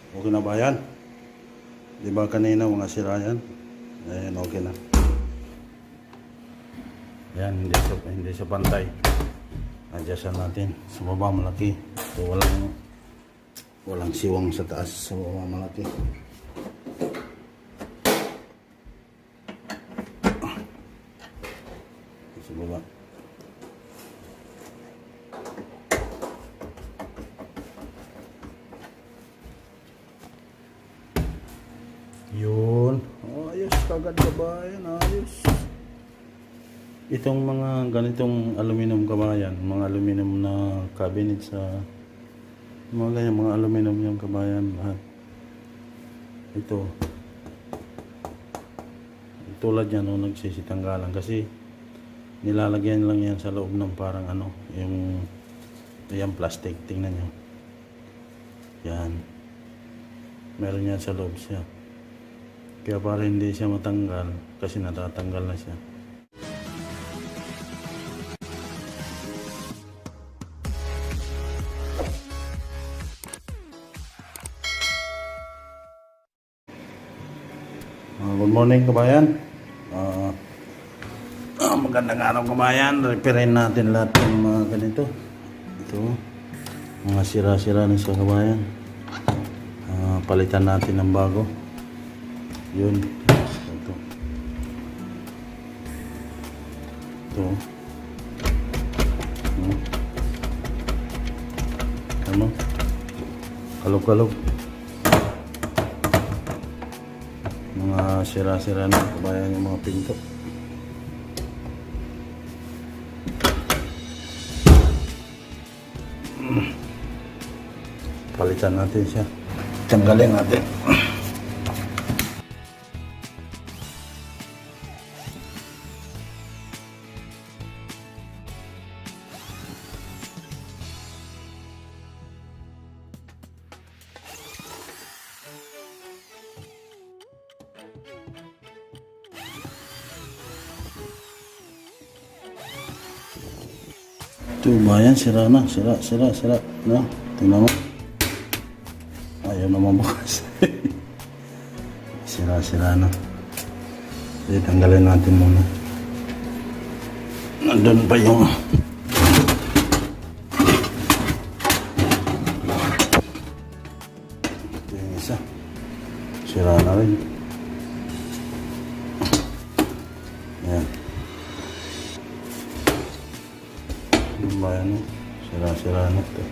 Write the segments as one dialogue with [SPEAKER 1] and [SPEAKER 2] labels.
[SPEAKER 1] Okay na ba yan? Di ba kanina mga sira yan? Ayan, okay na. Yan, hindi siya pantay. Adjustan natin. Sa baba malaki. So walang siwang sa taas. Sa baba malaki. Sa baba. Yun. Oh, ayos kagad kabayan. Ayos. Itong mga ganitong aluminum kabayan, mga aluminum na cabinet sa mga ganyan, mga aluminum yung kabayan lahat. Ito. Tulad yan nung nagsisitanggalan kasi nilalagyan lang yan sa loob ng parang ano, yung plastic. Tingnan nyo. Yan. Meron yan sa loob siya. Kaya para hindi siya matanggal kasi natatanggal na siya. Good morning kabayan. Magandang araw kabayan. Reparin natin lahat ng mga ganito. Ito. Mga sira-sira na sa kabayan. Palitan natin ng bago. Yun. Ito. Ito. Ano? Kalog-kalog. Mga sira-sira na kabayan yung mga pinto. Palitan natin siya. Tanggalin natin. Ito bayan, sira na, sira. No? Tingnan mo. Ayaw na mabukas. Sira na. Jadi tanggalin natin muna. Nandun pa yung ito yung isa. Sira na rin. Ayan. Bayan, sira na ito.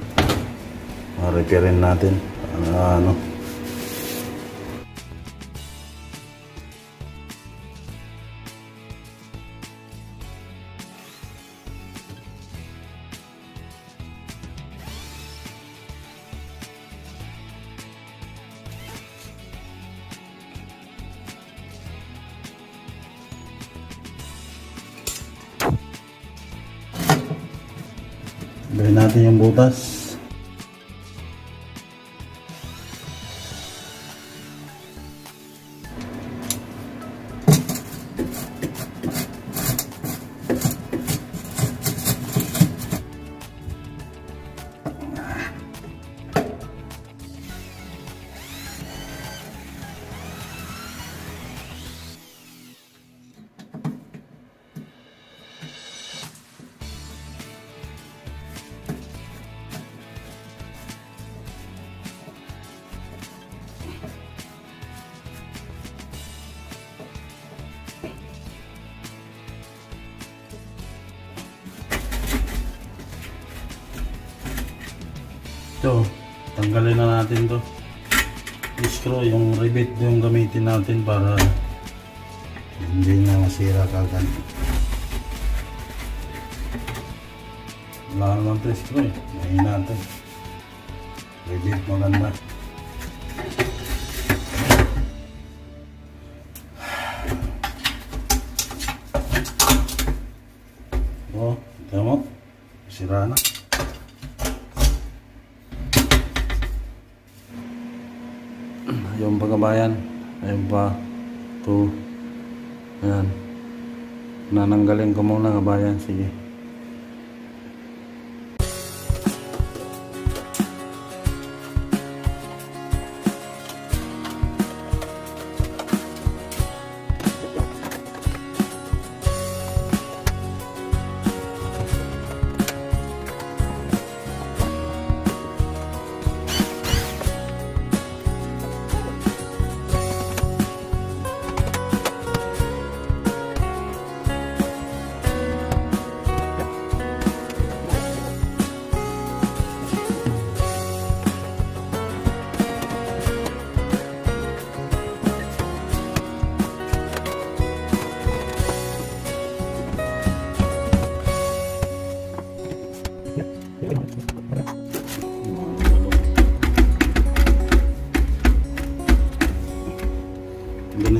[SPEAKER 1] Repairin natin. Ano. Gawin natin yung butas. Ito, tanggalin na natin to. Screw, yung rivet yung gamitin natin para hindi na masira kagad. Wala naman to screw eh. Mahina to. Rivet maganda. Oh, ito mo. Sira na. Yung pagkabayan, ayun pa, ito, ayan, nananggalin ko muna kabayan, sige.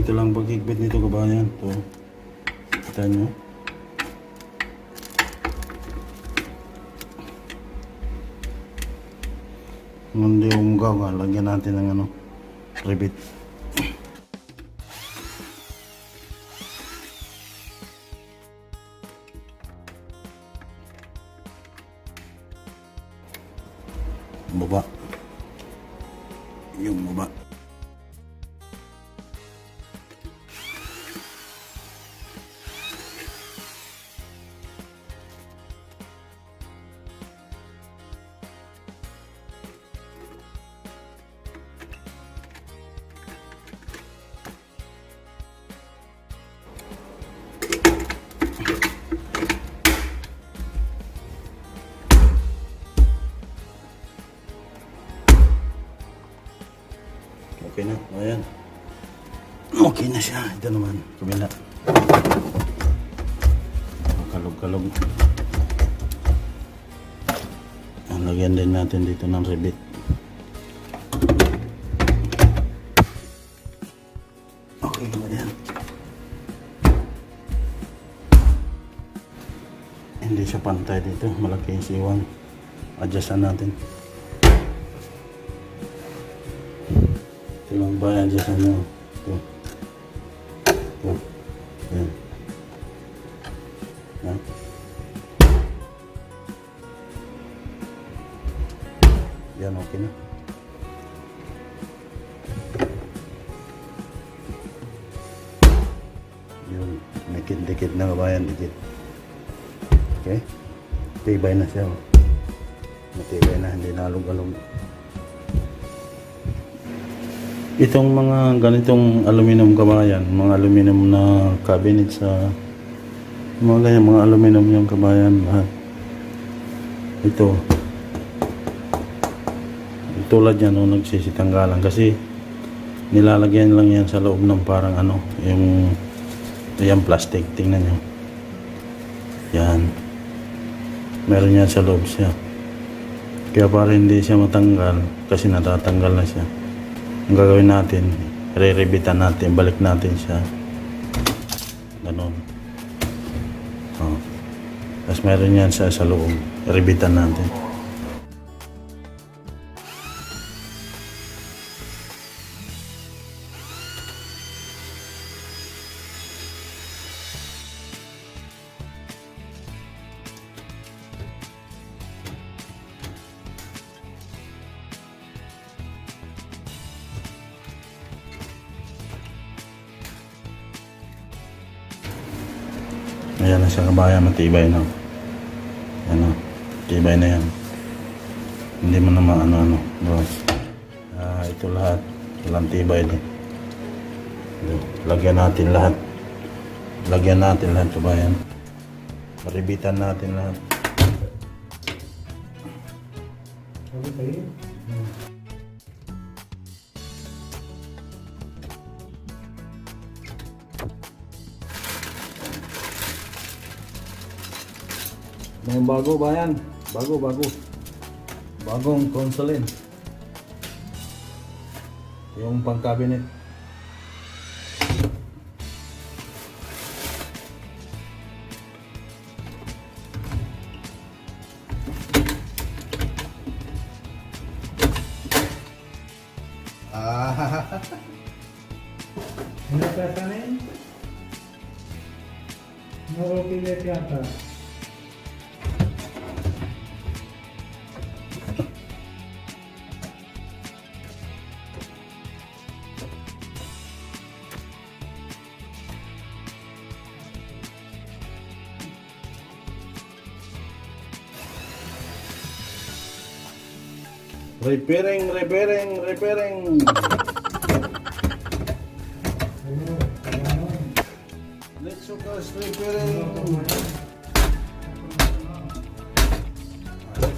[SPEAKER 1] Ito lang paghigpit nito kabayan. Ito. Kita nyo. Hindi umgaw, lagyan natin ng ano, rivet. Baba. Yung baba. Okay na, ayan. Okay na siya. Ito naman, kabila. Kalog-kalog. Lagyan din natin dito ng rivet. Okay na yan. Hindi siya pantay dito. Malaki yung siwang. Adjustan natin. Ito lang ba yan dyan sa ano? Ito. Ito. Yan. Yan. Yan, okay na. Yun. Dikit-dikit na kabayan. Dikit. Okay? Tibay na siya. Matibay na. Hindi nalog-alog. Itong mga ganitong aluminum kabayan, mga aluminum na cabinet sa mga ganyan, mga aluminum yung kabayan lahat. Ito. Tulad yan nung nagsisitanggalan kasi nilalagyan lang yan sa loob ng parang ano, yung plastic. Tingnan nyo. Yan. Meron yan sa loob siya. Kaya para hindi siya matanggal kasi natatanggal na siya. Ang gagawin natin, re-rebitan natin, balik natin siya. Ganon. Oh. Tapos meron yan sa loob. Rebitan natin. Ayan na siya kabayan, matibay na. Ayan na, matibay na yan. Hindi mo naman ano-ano. Ito lahat, walang tibay din. Lagyan natin lahat. Lagyan natin lahat kabayan. Maribitan natin lahat. Okay. May bago bayan, bago. Bagong console. Yung pang cabinet.
[SPEAKER 2] Ano pesa na yun? Narokilit yata.
[SPEAKER 1] Repairing. Let's focus repairing.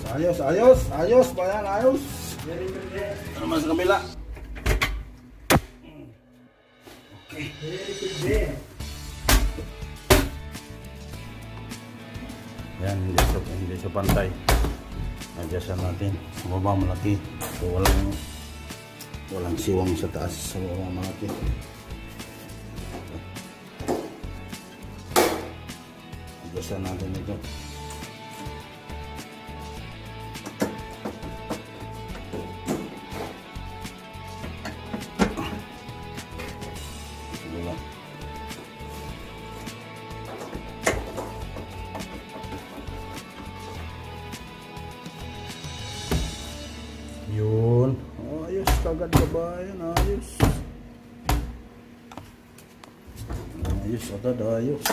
[SPEAKER 1] Ayos, bayan, ayos. Ano mas kabila? Okay. Yan, hindi siya pantay. Adjustan natin. Sa baba malaki. So walang siwang sa taas. Sa baba malaki. Basta natin ito. Sige lang. Yun. Ayos kagad kabayan. Ayos. Ayos agad. Ayos.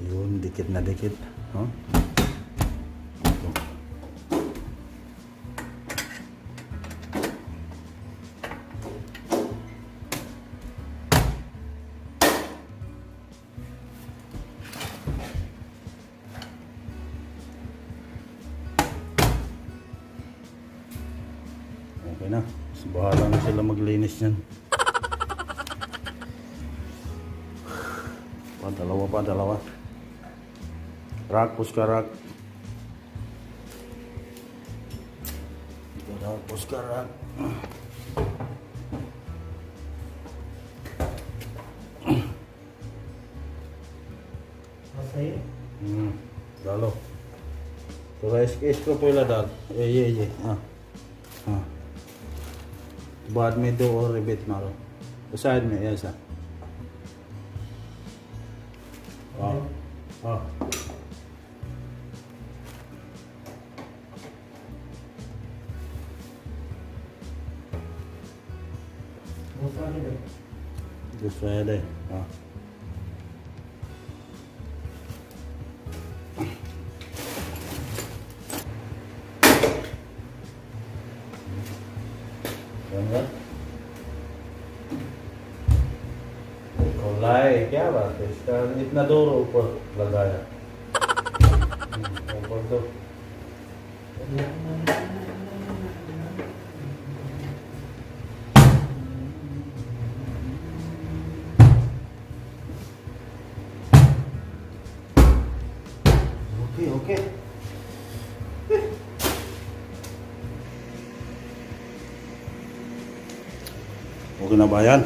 [SPEAKER 1] Yun. Dikit na dikit. Huh? Ito. Okay na. Mas bahala na sila maglinis yan. Dalawa. Rak, puska rak. Ito daw, puska rak.
[SPEAKER 2] Okay.
[SPEAKER 1] Dalo. थोड़ा इसको पहला डाल ये हाँ हाँ बाद में दो और रिबेट मारो साइड में ऐसा हाँ हाँ दूसरा है दे हाँ लाए क्या बात है इसका इतना दूर ऊपर लगाया ऊपर तो okay okay na ba yan?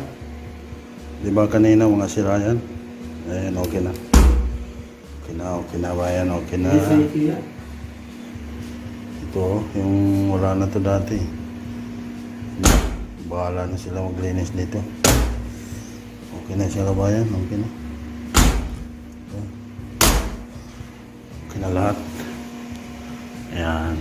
[SPEAKER 1] Di ba kanina mga sira yan? Ayan, okay na. Okay na ba yan? Okay na. Ito, yung wala na to dati. Bahala na sila maglinis dito. Okay na sila ba yan? Okay na. Okay na lahat. Ayan.